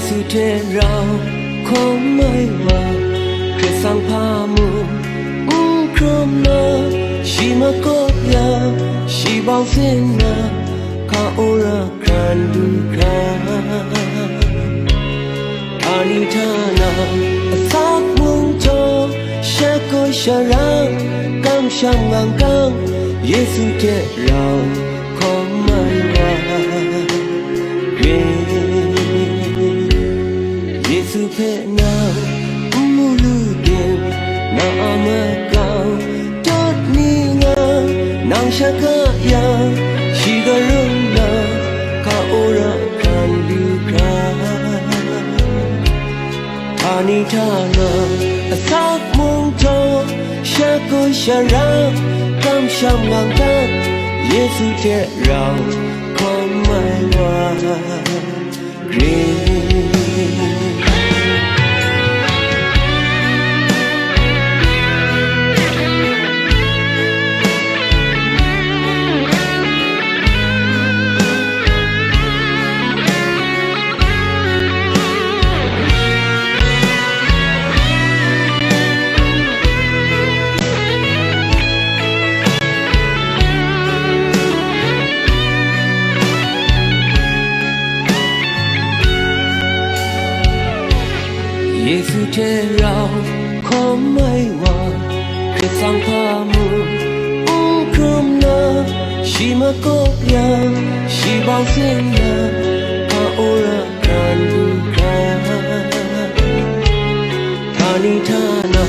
ซูเทเราคงไม่ว่าแค่สังพามูครมนาชีมากดยาชีบางเส้นนาข้าโอระครันดูคราอานิทานาสักมุงโจชะโกชะรากำชังงังกังเยซูเทเราคงไม่ว่าเยซูเพนามูลูเดียนาอามากาวจดนี้งานางชะกะยาชีกะรุนาข้าโอระคันดูคราอานิทานาสักมุงโจชะโกชะรากำชังงังกังเยซูเทเราคงไม่ว่าเยซูเทเราคงไม่ว่าแค่สังพามูครมนาชีมากดยาชีบางเส้นนาข้าโอระกันดูคราทานิทานา